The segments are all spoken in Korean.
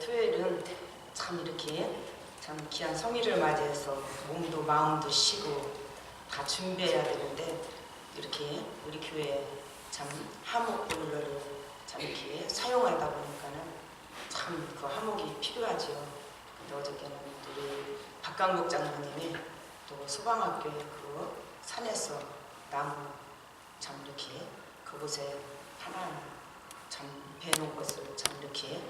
토요일은 참 이렇게 참 귀한 성의를 맞이해서 몸도 마음도 쉬고 다 준비해야 되는데 이렇게 우리 교회 참 하목 보일러를 참 이렇게 사용하다 보니까는 참 그 하목이 필요하죠. 근데 어저께는 우리 박강국 장로님이 또 소방학교의 그 산에서 나무 참 이렇게 그곳에 하나 참 배놓은 것을 참 이렇게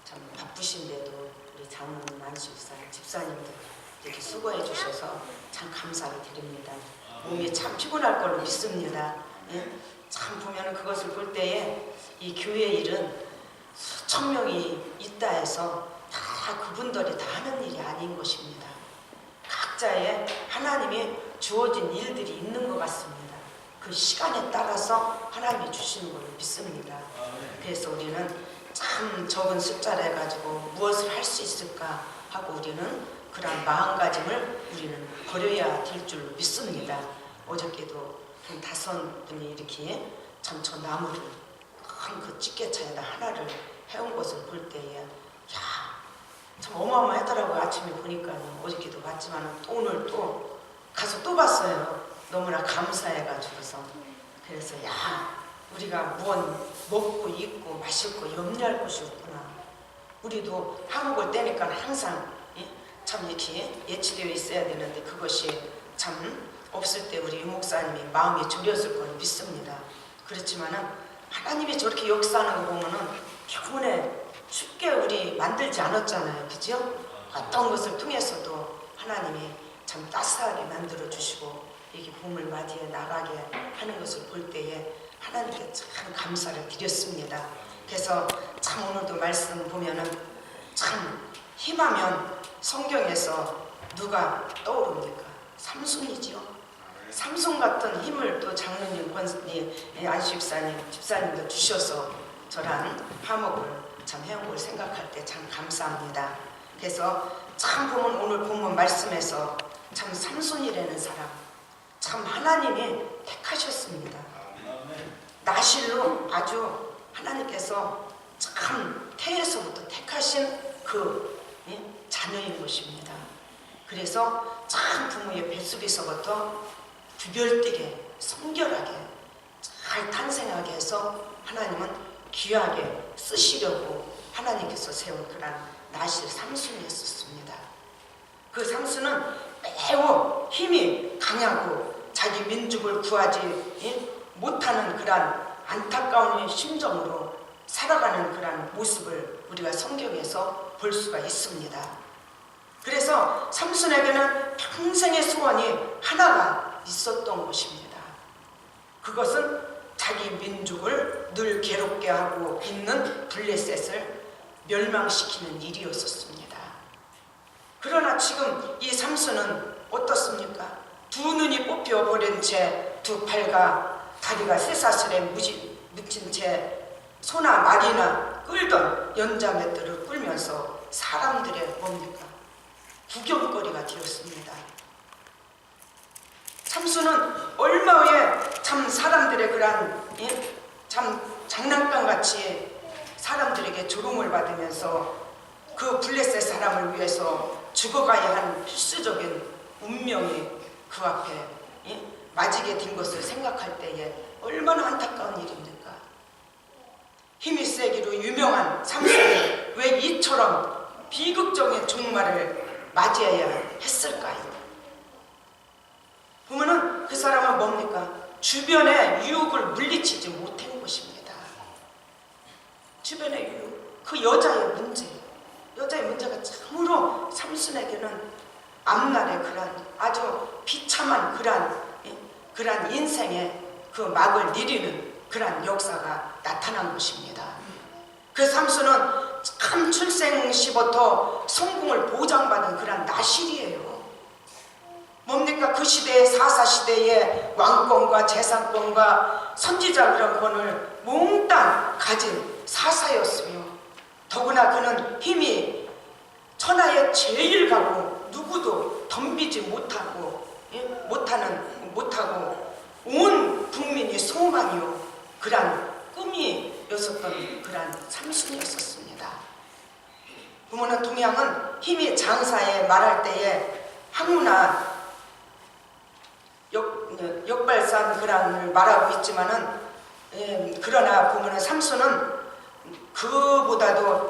참 바쁘신데도 우리 장로님 안수집사 집사님들 이렇게 수고해 주셔서 참 감사를 드립니다. 몸이 참 피곤할 걸로 믿습니다. 예? 참 보면은 그것을 볼 때에 이 교회 일은 수천 명이 있다 해서 다 그분들이 다 하는 일이 아닌 것입니다. 각자의 하나님이 주어진 일들이 있는 것 같습니다. 그 시간에 따라서 하나님이 주시는 걸 믿습니다. 그래서 우리는 참 적은 숫자를 해가지고 무엇을 할 수 있을까 하고 우리는 그런 마음가짐을 우리는 버려야 될 줄 믿습니다. 어저께도 한 5분이 이렇게 참 저 나무를 큰 그 찌개차에다 하나를 해온 것을 볼 때에 참 어마어마하더라고요. 아침에 보니까요. 어저께도 봤지만 또 오늘 또 가서 또 봤어요. 너무나 감사해가지고서. 그래서 우리가 무언 먹고 입고 마실 거 염려할 것이 없구나. 우리도 한국을 떼니까 항상 참 이렇게 예치되어 있어야 되는데 그것이 참 없을 때 우리 유 목사님이 마음이 졸였을 걸 믿습니다. 그렇지만은 하나님이 저렇게 역사하는 거 보면은 겨우내 쉽게 우리 만들지 않았잖아요. 그죠? 어떤 것을 통해서도 하나님이 참 따스하게 만들어 주시고 이렇게 봄을 맞이해 나가게 하는 것을 볼 때에 하나님께 참 감사를 드렸습니다. 그래서 참 오늘도 말씀 보면은 참 힘하면 성경에서 누가 떠오릅니까? 삼손이지요. 삼손 같은 힘을 또 장로님, 권님, 안수집사님, 집사님도 주셔서 저랑 화목을 참 해온 걸 생각할 때 참 감사합니다. 그래서 참 보면 오늘 본문 말씀에서 참 삼손이라는 사람 참 하나님이 택하셨습니다. 나실로 아주 하나님께서 참 태에서부터 택하신 그 자녀인 것입니다. 그래서 참 부모의 뱃속에서부터 구별되게 성결하게 잘 탄생하게 해서 하나님은 귀하게 쓰시려고 하나님께서 세운 그런 나실 삼손이었습니다. 그 삼손은 매우 힘이 강하고 자기 민족을 구하지 못하는 그런 안타까운 심정으로 살아가는 그런 모습을 우리가 성경에서 볼 수가 있습니다. 그래서 삼손에게는 평생의 소원이 하나가 있었던 것입니다. 그것은 자기 민족을 늘 괴롭게 하고 있는 블레셋을 멸망시키는 일이었었습니다. 그러나 지금 이 삼손은 어떻습니까? 두 눈이 뽑혀버린 채 두 팔과 다리가 쇠사슬에 묻힌 채 소나 말이나 끌던 연자맷들을 끌면서 사람들의 뭡니까? 구경거리가 되었습니다. 삼손은 얼마 후에 참 사람들의 그런 참 장난감같이 사람들에게 조롱을 받으면서 그 블레셋 사람을 위해서 죽어가야 하는 필수적인 운명이 그 앞에 맞이게 된 것을 생각할 때에 얼마나 안타까운 일입니까? 힘이 세기로 유명한 삼손이 왜 이처럼 비극적인 종말을 맞이해야 했을까요? 보면은 그 사람은 뭡니까? 주변의 유혹을 물리치지 못한 것입니다. 주변의 유혹, 그 여자의 문제가 참으로 삼손에게는 앞날의 그런 아주 비참한 그런 인생의 그 막을 내리는 그런 역사가 나타난 것입니다. 그 삼손은 참 출생 시부터 성공을 보장받은 그런 나실이에요. 뭡니까? 그 시대의 사사시대의 왕권과 재산권과 선지자 그런 권을 몽땅 가진 사사였으며 더구나 그는 힘이 천하에 제일 가고 누구도 덤비지 못하고 온 국민이 소망이요 그런 꿈이었었던 그런 삼손이었었습니다. 보면은 동양은 힘이 장사에 말할 때에 항우나 역발산 그란을 말하고 있지만은 그러나 보면은 삼손은 그보다도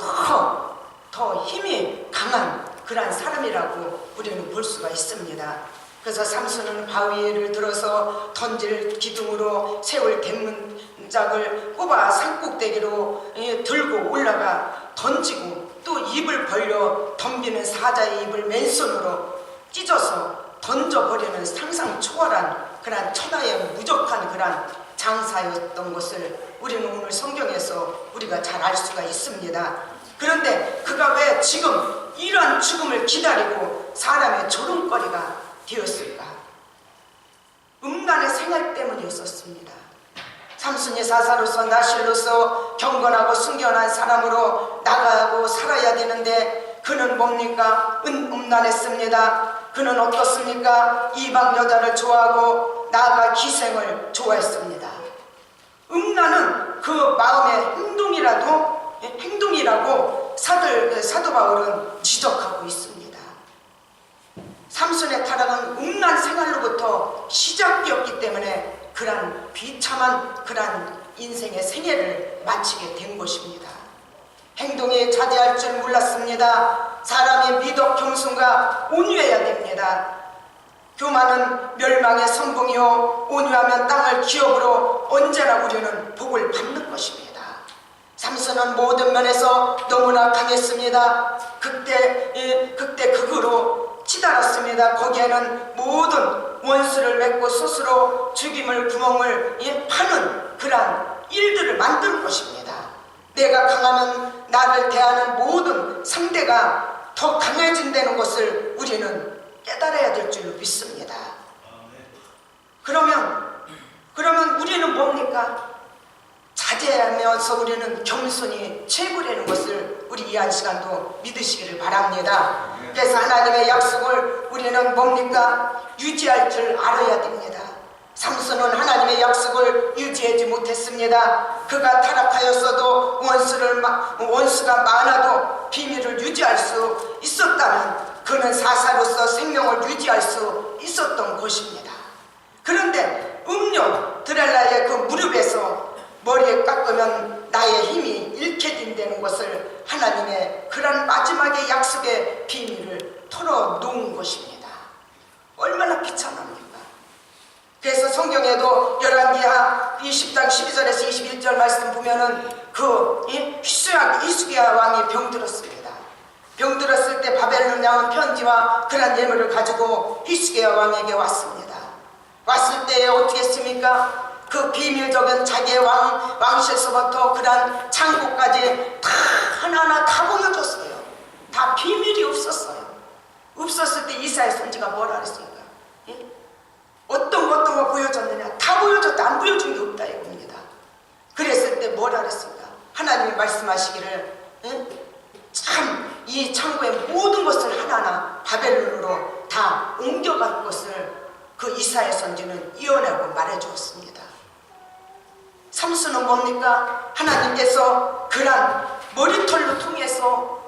더 힘이 강한 그러한 사람이라고 우리는 볼 수가 있습니다. 그래서 삼손은 바위를 들어서 던질 기둥으로 세울 대문짝을 꼽아 산꼭대기로 들고 올라가 던지고 또 입을 벌려 덤비는 사자의 입을 맨손으로 찢어서 던져버리는 상상 초월한 그러한 천하의 무적한 그러한 장사였던 것을 우리는 오늘 성경에서 우리가 잘 알 수가 있습니다. 그런데 그가 왜 지금 이러한 죽음을 기다리고 사람의 조롱거리가 되었을까? 음란의 생활 때문이었습니다. 삼손이 사사로서 나실로서 경건하고 순결한 사람으로 나가고 살아야 되는데 그는 뭡니까? 음란했습니다. 그는 어떻습니까? 이방 여자를 좋아하고 나아가 기생을 좋아했습니다. 음란은 그 마음의 행동이라고 사도 바울은 지적하고 있습니다. 삼손의 타락은 음란 생활로부터 시작되었기 때문에 그러한 비참한 그러한 인생의 생애를 마치게 된 것입니다. 행동에 자제할 줄 몰랐습니다. 사람이 미덕 겸손과 온유해야 됩니다. 교만은 멸망의 선봉이요 온유하면 땅을 기업으로 언제나 우리는 복을 받는 것입니다. 삼손은 모든 면에서 너무나 강했습니다. 극대 극으로 치달았습니다. 거기에는 모든 원수를 맺고 스스로 죽임을 구멍을 파는 그러한 일들을 만드는 것입니다. 내가 강하면 나를 대하는 모든 상대가 더 강해진다는 것을 우리는 깨달아야 될 줄로 믿습니다. 그러면 우리는 뭡니까? 자제하면서 우리는 겸손히 최고라는 것을 우리 이 한 시간도 믿으시기를 바랍니다. 그래서 하나님의 약속을 우리는 뭡니까? 유지할 줄 알아야 됩니다. 삼손은 하나님의 약속을 유지하지 못했습니다. 그가 타락하였어도 원수가 많아도 비밀을 유지할 수 있었다면 그는 사사로서 생명을 유지할 수 있었던 것입니다. 그런데 음료 드랄라의 그 무릎에서 머리에 깎으면 나의 힘이 잃게 된다는 것을 하나님의 그런 마지막의 약속의 비밀을 털어놓은 것입니다. 얼마나 비참합니까? 그래서 성경에도 열왕기하 20장 12절에서 21절 말씀 보면은 그 히스기야 왕이 병들었습니다. 병들었을 때 바벨론 왕은 편지와 그런 예물을 가지고 히스기야 왕에게 왔습니다. 왔을 때 어떻게 했습니까? 그 비밀적인 자기의 왕실서부터 그런 창고까지 다 하나하나 다 보여줬어요. 다 비밀이 없었어요. 없었을 때 이사야 선지가 뭐라 그랬습니까? 어떤 거 보여줬느냐? 다 보여줬다. 안 보여준 게 없다 이겁니다. 그랬을 때 뭐라 그랬습니까? 하나님이 말씀하시기를 참 이 창고의 모든 것을 하나하나 바벨론으로 다 옮겨갈 것을 그 이사야 선지는 예언하고 말해주었습니다. 삼손은 뭡니까? 하나님께서 그런 머리털로 통해서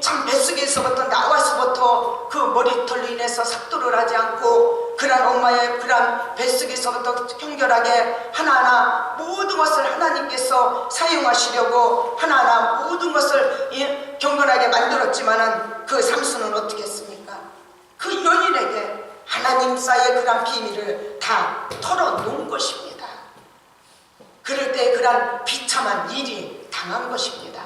참 뱃속에서부터 나와서부터 그 머리털로 인해서 삭도를 하지 않고 그런 엄마의 그런 뱃속에서부터 청결하게 하나하나 모든 것을 하나님께서 사용하시려고 하나하나 모든 것을 경건하게 만들었지만은 그 삼손은 어떻게 했습니까? 그 여인에게 하나님사의 그런 비밀을 다 털어놓은 것입니다. 그럴 때 그런 비참한 일이 당한 것입니다.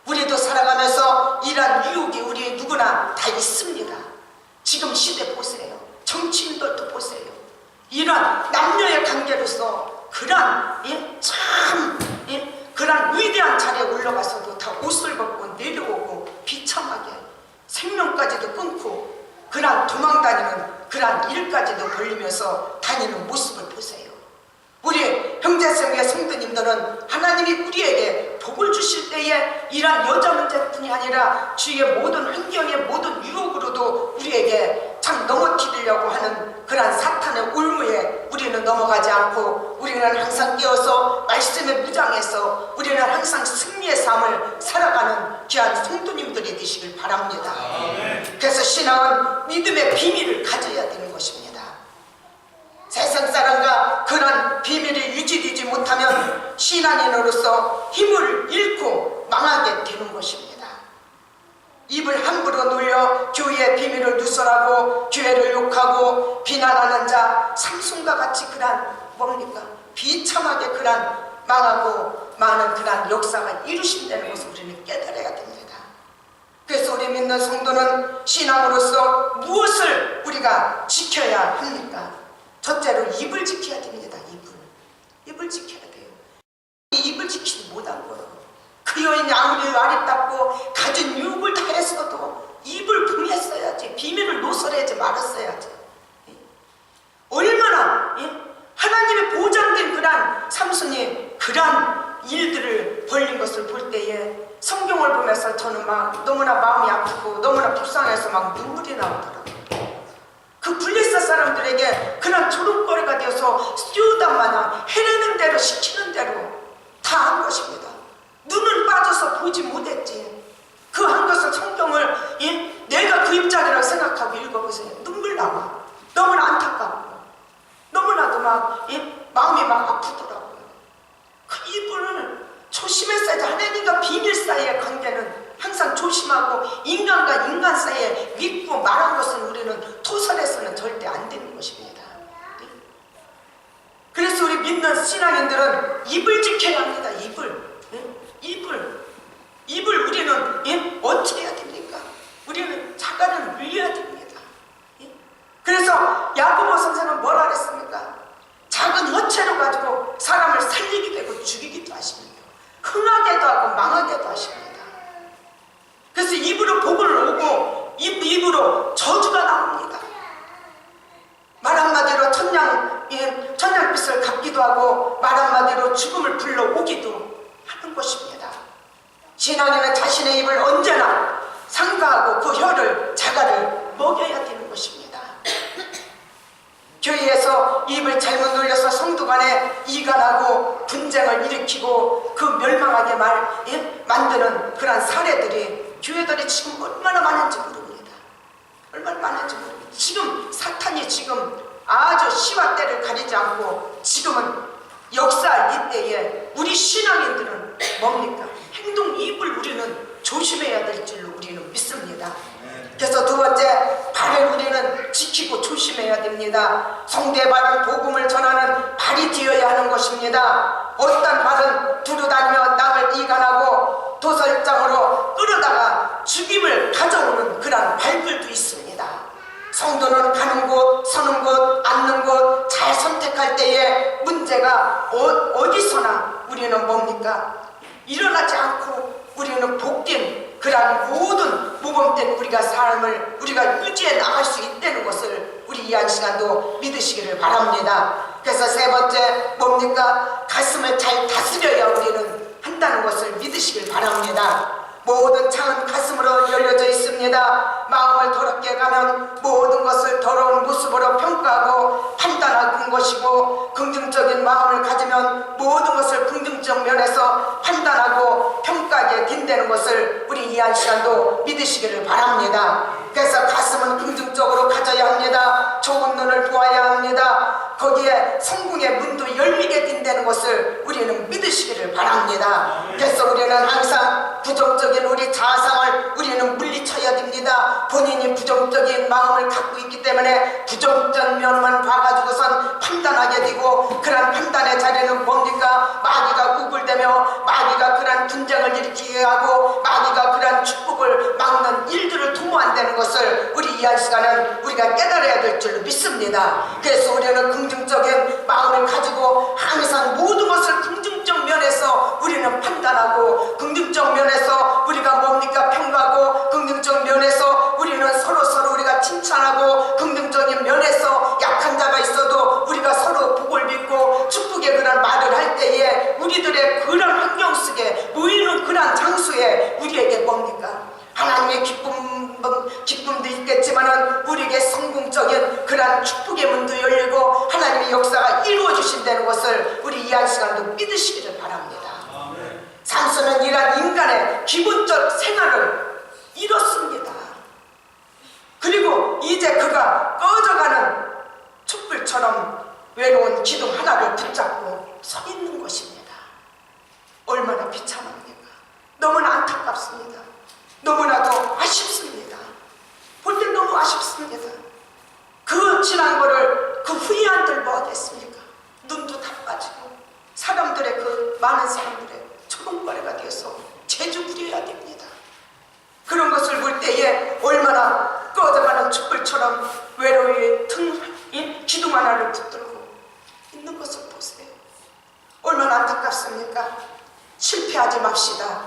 우리도 살아가면서 이러한 유혹이 우리 누구나 다 있습니다. 지금 시대 보세요. 정치인들도 보세요. 이러한 남녀의 관계로서 그러한 그러한 위대한 자리에 올라가서도 다 옷을 벗고 내려오고 비참하게 생명까지도 끊고 그러한 도망다니는 그러한 일까지도 벌리면서 다니는 모습을 보세요. 우리 형제성의 성도님들은 하나님이 우리에게 복을 주실 때에 이러한 여자 문제뿐이 아니라 주위의 모든 환경의 모든 유혹으로도 우리에게 참 넘어뜨리려고 하는 그러한 사탄의 울무에 우리는 넘어가지 않고 우리는 항상 깨어서 말씀에 무장해서 우리는 항상 승리의 삶을 살아가는 귀한 성도님들이 되시길 바랍니다. 그래서 신앙은 믿음의 비밀을 가져야 되는 것입니다. 세상 사람과 그런 비밀이 유지되지 못하면 신앙인으로서 힘을 잃고 망하게 되는 것입니다. 입을 함부로 놀려 교회의 비밀을 누설하고 교회를 욕하고 비난하는 자, 삼손과 같이 그런 뭡니까? 비참하게 그런 망하고 많은 그런 역사가 이루신다는 것을 우리는 깨달아야 됩니다. 그래서 우리 믿는 성도는 신앙으로서 무엇을 우리가 지켜야 합니까? 첫째로 입을 지켜야 됩니다. 입을 지켜야 돼요. 입을 지키지 못한 거예요. 그 여인이 아무리 아리따고 가진 유혹을 다 했어도 입을 금했어야지. 비밀을 노설하지 말았어야지. 얼마나 하나님의 보장된 그런 삼손이 그런 일들을 벌린 것을 볼 때에 성경을 보면서 저는 막 너무나 마음이 아프고 너무나 불쌍해서 막 눈물이 나오더라고요. 그 블레셋 사람들에게 그런 조롱거리가 되어서 스튜어단 마냥 해내는 대로 시키는 대로 다 한 것입니다. 눈은 빠져서 보지 못했지. 그 한 것을 성경을 내가 그 입장이라고 생각하고 읽어보세요. 눈물 나와. 너무나 안타깝고 너무나도 막 마음이 막 아프더라고요. 그 이분을 조심했어야지. 하나님과 비밀 사이의 관계는 항상 조심하고 인간과 인간 사이에 믿고 말한 것은 우리는 토설해서는 절대 안 되는 것입니다. 그래서 우리 믿는 신앙인들은 입을 지켜야 합니다. 입을 우리는 어떻게 해야 됩니까? 우리는 자가를 물려야 됩니다. 그래서 야고보 선생은 뭐라 그랬습니까? 작은 어체로 가지고 사람을 살리기도 하고 죽이기도 하십니다. 흥하게도 하고 망하게도 하십니다. 그래서 입으로 복을 오고 입으로 저주가 나옵니다. 말 한마디로 천냥빛을 갚기도 하고 말 한마디로 죽음을 불러오기도 하는 것입니다. 신앙인은 자신의 입을 언제나 상가하고 그 혀를 자가를 먹여야 되는 것입니다. 교회에서 입을 잘못 놀려서 성도 간에 이간하고 분쟁을 일으키고 그 멸망하게 만드는 그런 사례들이 교회들이 지금 얼마나 많은지 모릅니다. 얼마나 많은지 모릅니다. 지금 사탄이 지금 아주 시와 때를 가리지 않고 지금은 역사할 이때에 우리 신앙인들은 뭡니까? 행동 입을 우리는 조심해야 될 줄로 우리는 믿습니다. 그래서 두 번째, 발을 우리는 지키고 조심해야 됩니다. 성도의 발은 복음을 전하는 발이 되어야 하는 것입니다. 어떤 발은 두루다니며 남을 이간하고 도살장으로 끌어다가 죽임을 가져오는 그런 발들도 있습니다. 성도는 가는 곳, 서는 곳, 앉는 곳 잘 선택할 때에 문제가 어디서나 우리는 뭡니까? 일어나지 않고 우리는 복된 그러한 모든 모범된 우리가 삶을 우리가 유지해 나갈 수 있다는 것을 우리 이 한 시간도 믿으시기를 바랍니다. 그래서 세 번째 뭡니까? 가슴을 잘 다스려야 우리는 한다는 것을 믿으시길 바랍니다. 모든 창은 가슴으로 열려져 있습니다. 마음을 더럽게 가면 모든 것을 더러운 모습으로 평가하고 판단하는 것이고, 긍정적인 마음을 가지면 모든 것을 긍정적 면에서 판단하고 평가하게 된다는 것을 우리 이 한 시간도 믿으시기를 바랍니다. 그래서 가슴은 긍정적으로 가져야 합니다. 좋은 눈을 보아야 합니다. 거기에 성공의 문도 열리게 된다는 것을 우리는 믿으시기를 바랍니다. 그래서 우리는 항상 부정적인 우리 자상을 우리는 물리쳐야 됩니다. 본인이 부정적인 마음을 갖고 있기 때문에 부정적 면만 봐가지고선 판단하게 되고, 그런 판단의 자리는 뭡니까? 마귀가 우글대며 마귀가 그런 분쟁을 일으키게 하고 마귀가 그런 축복을 막는 일들을 도모한다는 것을 우리 이 한 시간은 우리가 깨달아야 될 줄 믿습니다. 그래서 우리는 긍정적인 마음을 가지고 항상 모든 것을 긍정적 면에서 우리는 판단하고, 긍정적 면에서 우리가 뭡니까? 평가하고, 긍정적 면에서 우리는 서로 우리가 칭찬하고, 긍정적인 면에서 약한 자가 있어도 우리가 서로 복을 빚고 축복의 그런 말을 할 때에 우리들의 그런 환경 속에 모이는 그런 장소에 우리에게 뭡니까? 하나님의 기쁨도 있겠지만은 우리에게 성공 그러한 축복의 문도 열리고 하나님의 역사가 이루어지신다는 것을 우리 이 한 시간도 믿으시기를 바랍니다. 삼손은 이러한 인간의 기본적 생활을 잃었습니다. 그리고 이제 그가 꺼져가는 촛불처럼 외로운 기둥 하나를 붙잡고 서 있는 것입니다. 얼마나 비참합니까? 너무나 안타깝습니다. 너무나도 아쉽습니다. 볼 때 너무 아쉽습니다. 그 지난 거를 그 후회한들 뭐 하겠습니까? 눈도 다 빠지고 사람들의 그 많은 사람들의 초롱거리가 되어서 제주 부려야 됩니다. 그런 것을 볼 때에 얼마나 꺼져가는 촛불처럼 외로이 기둥 하나를 붙들고 있는 것을 보세요. 얼마나 안타깝습니까? 실패하지 맙시다.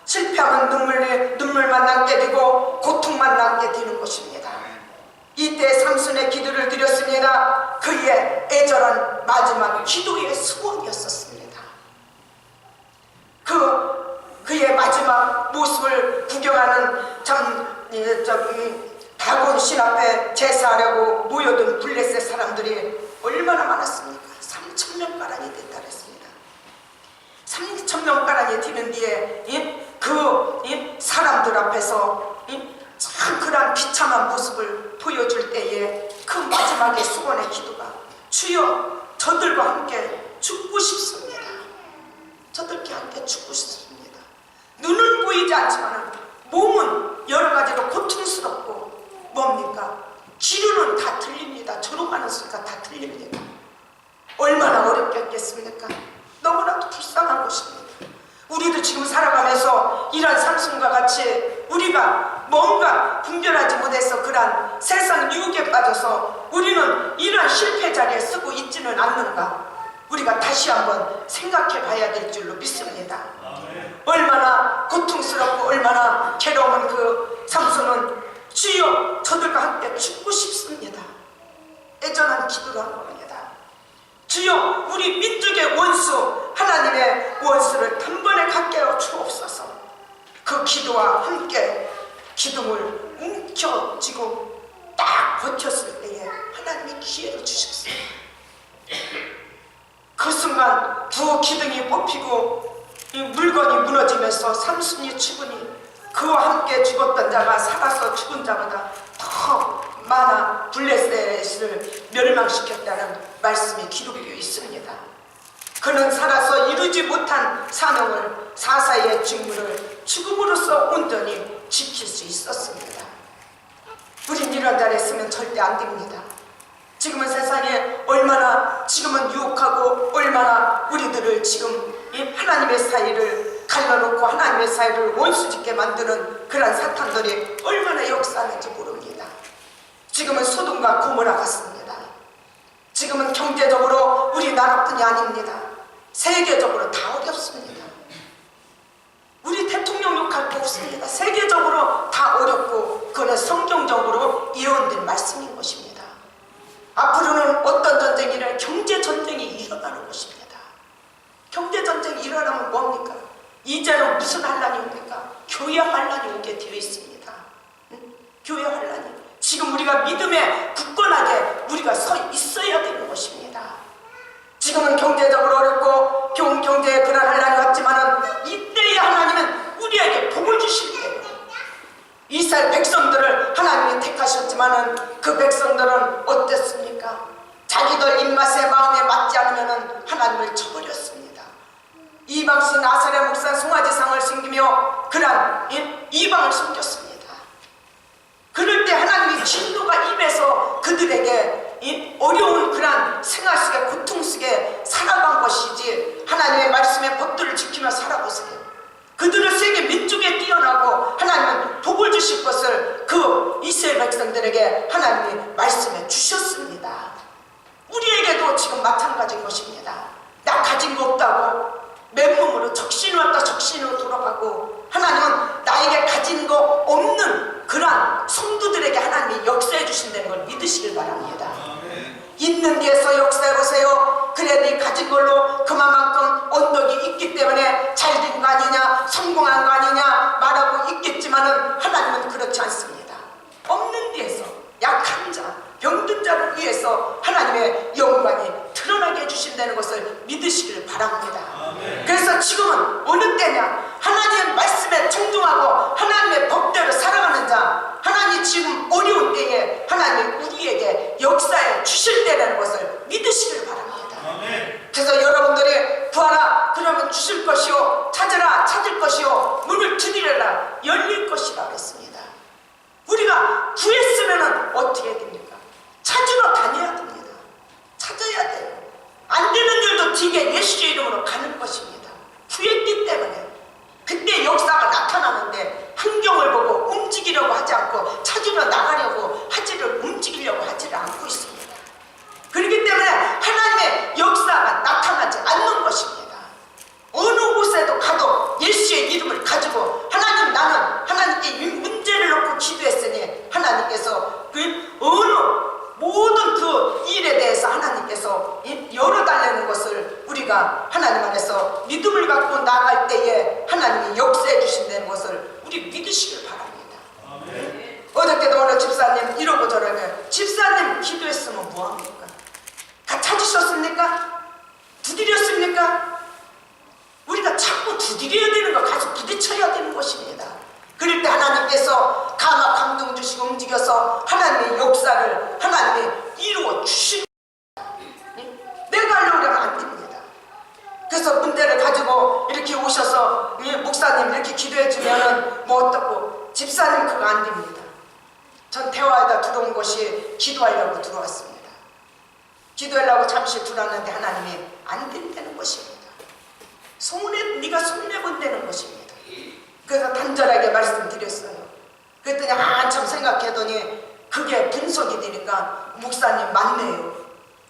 실패하면 눈물만 남게 되고 고통만 남게 되는 것입니다. 이때 삼손의 기도를 드렸습니다. 그의 애절한 마지막 기도의 소원이었었습니다. 그의 마지막 모습을 구경하는 다곤 신 앞에 제사하려고 모여든 블레셋 사람들이 얼마나 많았습니까? 3,000명가량이 됐다 그랬습니다. 3,000명가량이 되는 뒤에 그 사람들 앞에서 참 그런 비참한 모습을 보여줄 때에 그 마지막에 수건의 기도가 주여 저들과 함께 죽고 싶습니다. 저들과 함께 죽고 싶습니다. 눈은 보이지 않지만 몸은 여러 가지로 고통스럽고 뭡니까? 귀로는 다 들립니다. 조롱하는 소리가 다 들립니다. 얼마나 어렵겠습니까? 너무나도 불쌍한 것입니다. 우리도 지금 살아가면서 이런 삼손과 같이 우리가 뭔가 분별하지 못해서 그런 세상 유혹에 빠져서 우리는 이런 실패 자리에 쓰고 있지는 않는가? 우리가 다시 한번 생각해 봐야 될 줄로 믿습니다. 얼마나 고통스럽고 얼마나 괴로운 그 삼손은 주여 저들과 함께 죽고 싶습니다. 애절한 기도를 한 겁니다. 주여 우리 민족의 원수 하나님의 원수를 단번에 갖게 하여 주옵소서. 그 기도와 함께 기둥을 움켜쥐고 딱 버텼을 때에 하나님이 기회를 주셨어요. 그 순간 두 기둥이 뽑히고 이 물건이 무너지면서 삼손이 죽으니 그와 함께 죽었던 자가 살아서 죽은 자보다 더 많아 블레셋을 멸망시켰다는 말씀이 기록되어 있습니다. 그는 살아서 이루지 못한 사명을 사사의 직무를 죽음으로써 온전히 지킬 수 있었습니다. 우린 이런 자리에 있으면 절대 안 됩니다. 지금은 세상에 얼마나 지금은 유혹하고 얼마나 우리들을 지금 이 하나님의 사이를 갈라놓고 하나님의 사이를 원수짓게 만드는 그런 사탄들이 얼마나 역사하는지 모릅니다. 지금은 소돔과 고모라 같습니다. 지금은 경제적으로 우리나라뿐이 아닙니다. 세계적으로 다 어렵습니다. 우리 대통령 욕할 거 없습니다. 세계적으로 다 어렵고 그거는 성경적으로 예언된 말씀인 것입니다. 앞으로는 어떤 전쟁이든 경제전쟁이 일어나는 것입니다. 경제전쟁이 일어나면 뭡니까? 이제는 무슨 환란이 옵니까? 교회 환란이 오게 되어 있습니다. 교회 환란이. 지금 우리가 믿음에 굳건하게 우리가 서 있어야 되는 것입니다. 지금은 경제적으로 어렵고 경제에 그런 환란이 왔지만은 이때에 하나님은 우리에게 복을 주실 때예요. 이스라엘 백성들을 하나님이 택하셨지만은 그 백성들은 어땠습니까? 자기들 입맛에 마음에 맞지 않으면은 하나님을 쳐버렸습니다. 이방신 아사랴 목사 송아지상을 섬기며 그런 이방을 섬겼습니다. 그럴 때 하나님이 진노가 임해서 그들에게 어려운 그런 생활 속에 고통 속에 살아간 것이지 하나님의 말씀의 법들을 지키며 살아보세요. 그들은 세계 민족에 뛰어나고 하나님은 복을 주실 것을 그 이스라엘 백성들에게 하나님이 말씀해 주셨습니다. 우리에게도 지금 마찬가지인 것입니다. 나 가진 거 없다고 맨몸으로 적신을 왔다 적신으로 돌아가고 하나님은 나에게 가진 거 없는 그러한 성도들에게 하나님이 역사해 주신다는 걸 믿으시길 바랍니다. 있는 데에서 역사해 보세요. 그래 네 가진 걸로 그만큼 언덕이 있기 때문에 잘된 거 아니냐 성공한 거 아니냐 말하고 있겠지만은 하나님은 그렇지 않습니다. 없는 데에서 약한 자 병든 자를 주신다는 것을 믿으시기를 바랍니다. 아멘. 그래서 지금은 어느 때냐? 하나님의 말씀에 청중하고 하나님의 법대로 살아가는 자, 하나님 지금 어려운 때에 하나님 우리에게 역사에 주실 때라는 것을 믿으시기를 바랍니다. 아멘. 그래서 여러분들이 구하라 그러면 주실 것이요, 찾으라 찾을 것이요, 문을 두드려라 열릴 것이라 그랬습니다. 우리가 구했으면 어떻게 됩니까? 찾으러 다녀야 됩니다. 찾아야 돼요. 안 되는 일도 뒤에 예수의 이름으로 가는 것입니다. 구했기 때문에. 그때 역사가 나타나는데 환경을 보고 움직이려고 하지 않고 찾으러 나가려고 하지를 움직이려고 하지를 않고 있습니다. 그렇기 때문에 하나님의 역사가 나타나지 않는 것입니다. 어느 곳에도 가도 예수의 이름을 가지고 하나님, 나는 하나님께 이 문제를 놓고 기도했으니 하나님께서 그 어느 모든 그 일에 대해서 하나님께서 열어달라는 것을 우리가 하나님 안에서 믿음을 갖고 나갈 때에 하나님이 역사해 주신다는 것을 우리 믿으시길 바랍니다. 아멘. 어저께도 오늘 집사님 이러고 저러고, 집사님 기도했으면 뭐합니까? 다 찾으셨습니까? 두드렸습니까? 우리가 자꾸 두드려야 되는 거, 가서 부딪혀야 되는 것입니다. 그럴 때 하나님께서 감화 감동 주시고 움직여서 하나님의 역사를 하나님이 이루어 주십니다. 내가 하려고 하면 안 됩니다. 그래서 문제를 가지고 이렇게 오셔서 목사님 이렇게 기도해 주면은 뭐 어떻고, 집사님 그거 안 됩니다. 전 대화에다 들어온 것이 기도하려고 들어왔습니다. 기도하려고 잠시 들어왔는데 하나님이 안 된다는 것입니다. 네가 손해본다는 것입니다. 그래서 단절하게 말씀드렸어요. 그랬더니 한참 생각해더니 그게 분석이 되니까 목사님 맞네요.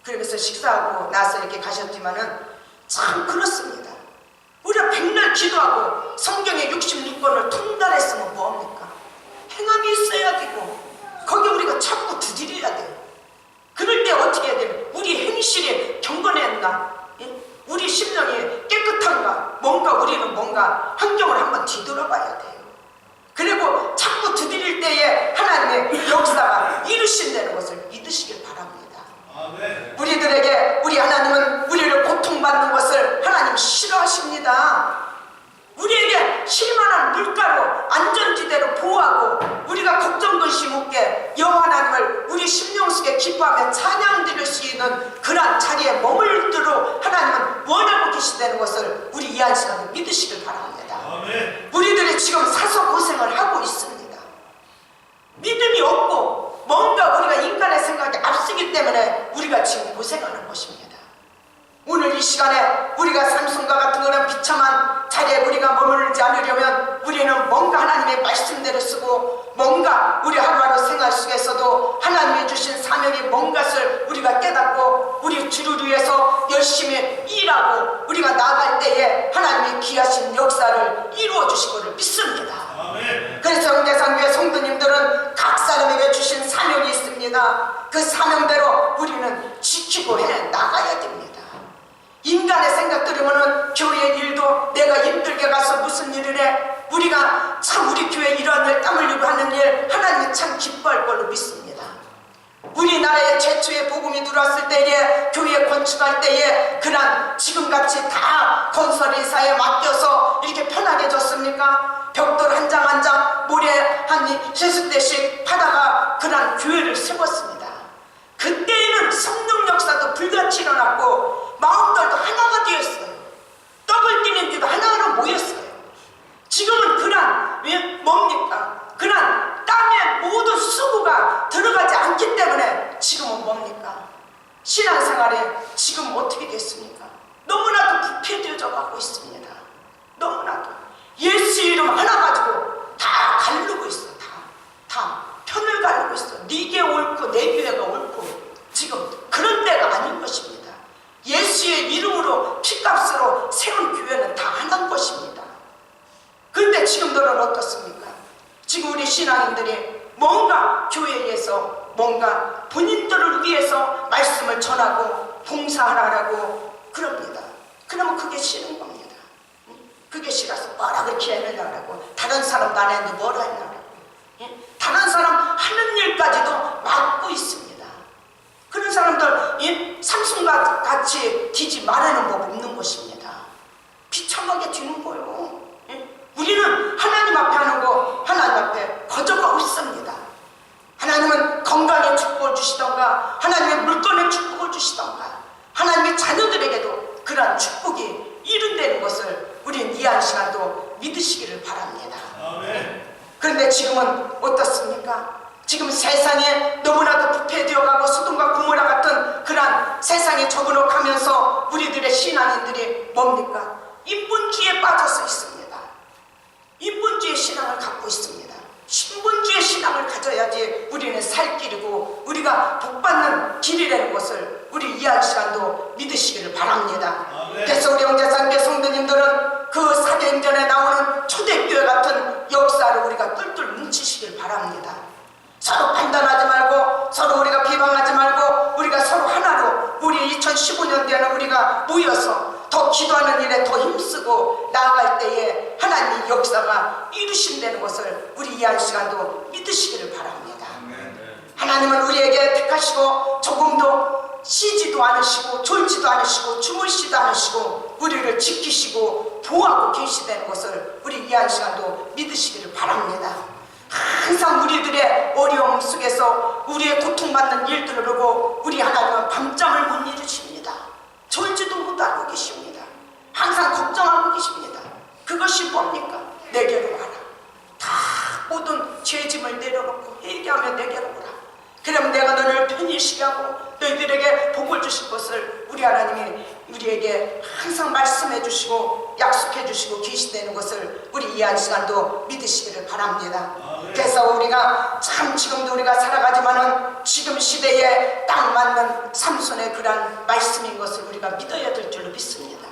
그러면서 식사하고 나서 이렇게 가셨지만은 참 그렇습니다. 우리가 백날 기도하고 성경의 66권을 통달했으면 뭐합니까? 행함이 있어야 되고 거기에 우리가 자꾸 두드려야 돼요. 그럴 때 어떻게 해야 돼요? 우리 행실이 경건했나? 우리 심령이 깨끗한가? 우리는 뭔가 환경을 한번 뒤돌아봐야 돼요. 그리고 자꾸 두드릴 때에 하나님의 역사가 이루신다는 것을 믿으시길 바랍니다. 아멘. 우리들에게 우리 하나님은 우리를 고통받는 것을 하나님 싫어하십니다. 우리에게 실만한 물가로 안전지대로 보호하고 우리가 걱정 근심 없게 여호와 하나님을 우리 심령 속에 기뻐하며 찬양 드릴 수 있는 그러한 자리에 머물도록 하나님은 원하고 계시다는 것을 우리 이 한 시간에 믿으시길 바랍니다. 아멘. 우리들이 지금 사서 고생을 하고 있습니다. 믿음이 없고 뭔가 우리가 인간의 생각에 앞서기 때문에 우리가 지금 고생하는 것입니다. 오늘 이 시간에 우리가 삼손과 같은 그런 비참한 자리에 우리가 머무르지 않으려면 우리는 뭔가 하나님의 말씀대로 쓰고 뭔가 우리 하루하루 생활 속에서도 하나님이 주신 사명이 뭔가를 우리가 깨닫고 우리 주를 위해서 열심히 일하고 우리가 나아갈 때에 하나님이 귀하신 역사를 이루어 주실 것을 믿습니다. 아멘. 그래서 영대상교회 성도님들은 각 사람에게 주신 사명이 있습니다. 그 사명대로 우리는 지키고 해 나가야 됩니다. 인간의 생각 들으면은 교회 일도 내가 힘들게 가서 무슨 일을 해? 우리가 참 우리 교회 이러한 일 땀 흘리고 하는 일 하나님이 참 기뻐할 걸로 믿습니다. 우리나라에 최초의 복음이 들어왔을 때에 교회 건축할 때에 그런 지금같이 다 건설회사에 맡겨서 이렇게 편하게 줬습니까? 벽돌 한 장 한 장 모래 한 30대씩 파다가 그런 교회를 세웠습니다. 그때에는 성령 역사도 불같이 일어났고 마음들도 하나가 되었어요. 떡을 띠는데도 하나로 모였어요. 지금은 그런 뭡니까? 그런 땅에 모든 수고가 들어가지 않기 때문에 지금은 뭡니까? 신앙생활이 지금 어떻게 됐습니까? 너무나도 부패되어져 가고 있습니다. 너무나도 예수 이름 하나 가지고 다 가르고 있어. 다 편을 가르고 있어. 네게 옳고 내 교회가 옳고 지금 그런 때가 아닌 것입니다. 예수의 이름으로 피값으로 세운 교회는 다 하나인 것입니다. 그런데 지금들은 어떻습니까? 지금 우리 신앙인들이 뭔가 교회에서 뭔가 본인들을 위해서 말씀을 전하고 봉사하라고 그럽니다. 그러면 그게 싫은 겁니다. 그게 싫어서 뭐라 그렇게 해내려고 다른 사람도 안 했는데 뭐라 했냐고 다른 사람 하는 일까지도 막고 있습니다. 그런 사람들 이 삼순과 같이 뒤지 말하는 법 없는 것입니다. 비참하게 뒤는 거예요. 예? 우리는 하나님 앞에 하는 거 하나님 앞에 거저가 없습니다. 하나님은 건강에 축복을 주시던가 하나님의 물건에 축복을 주시던가 하나님의 자녀들에게도 그러한 축복이 이룬다는 것을 우리는 이 한 시간도 믿으시기를 바랍니다. 아멘. 그런데 지금은 어떻습니까? 지금 세상에 너무나도 부패되어가고 소돔과 고모라 같은 그러한 세상에 적응을 가면서 우리들의 신앙인들이 뭡니까? 인본주의에 빠져서 있습니다. 인본주의 신앙을 갖고 있습니다. 신본주의 신앙을 가져야지 우리는 살 길이고 우리가 복받는 길이라는 것을 우리 이해할 시간도 믿으시기를 바랍니다. 아멘. 그래서 우리 형제자매 성도님들은 그 사도행전에 나오는 초대교회 같은 역사를 우리가 똘똘 뭉치시길 바랍니다. 서로 판단하지 말고 서로 우리가 비방하지 말고 우리가 서로 하나로 우리 2015년도에는 우리가 모여서 더 기도하는 일에 더 힘쓰고 나아갈 때에 하나님의 역사가 이루신다는 것을 우리 이해할 시간도 믿으시기를 바랍니다. 하나님은 우리에게 택하시고 조금도 쉬지도 않으시고 졸지도 않으시고 주무시지도 않으시고 우리를 지키시고 보호하고 계시다는 것을 우리 이해할 시간도 믿으시기를 바랍니다. 항상 우리들의 어려움 속에서 우리의 고통받는 일들을 보고 우리 하나님은 밤잠을 못 이루십니다. 졸지도 못하고 계십니다. 항상 걱정하고 계십니다. 그것이 뭡니까? 내게로 와라. 다 모든 죄짐을 내려놓고 회개하며 내게로 오라. 그러면 내가 너를 편히 쉬게 하고 너희들에게 복을 주실 것을 우리 하나님이 우리에게 항상 말씀해 주시고 약속해 주시고 계시다는 것을 우리 이해할 시간도 믿으시기를 바랍니다. 그래서 우리가 참 지금도 우리가 살아가지만은 지금 시대에 딱 맞는 삼손의 그러한 말씀인 것을 우리가 믿어야 될 줄로 믿습니다.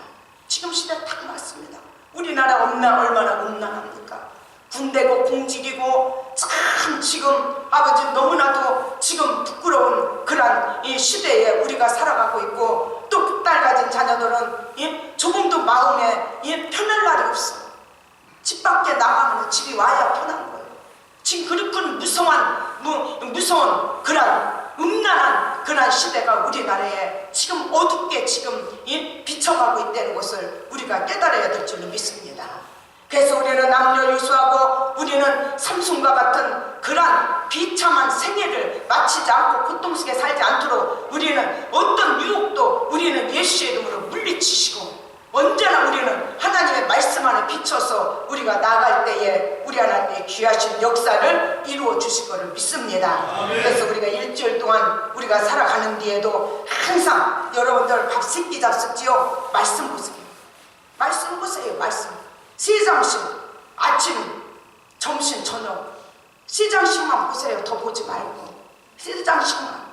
지금 시대 딱 맞습니다. 우리나라 얼마나 음란합니까? 군대고 공직이고 참 지금 아버지 너무나도 지금 부끄러운 그런 이 시대에 우리가 살아가고 있고 또 딸 가진 자녀들은 조금도 마음에 편할 날이 없어. 집 밖에 나가면 집이 와야 편한 거예요. 지금 그렇게 무서운 그런 음란한 그런 시대가 우리나라에 지금 어둡게 지금 비춰가고 있다는 것을 우리가 깨달아야 될 줄로 믿습니다. 그래서 우리는 남녀 유수하고 우리는 삼손과 같은 그러한 비참한 생애를 마치지 않고 고통 속에 살지 않도록 우리는 어떤 유혹도 우리는 예수의 이름으로 물리치시고 언제나 우리는 하나님의 말씀 안에 비춰서 우리가 나갈 때에 우리 하나님의 귀하신 역사를 이루어 주실 것을 믿습니다. 그래서 우리가 일주일 동안 우리가 살아가는 뒤에도 항상 여러분들 밥 세끼 잡숫지요? 말씀 보세요. 말씀 보세요. 말씀. 세 장씩 아침, 점심, 저녁 세 장씩만 보세요. 더 보지 말고 세 장씩만.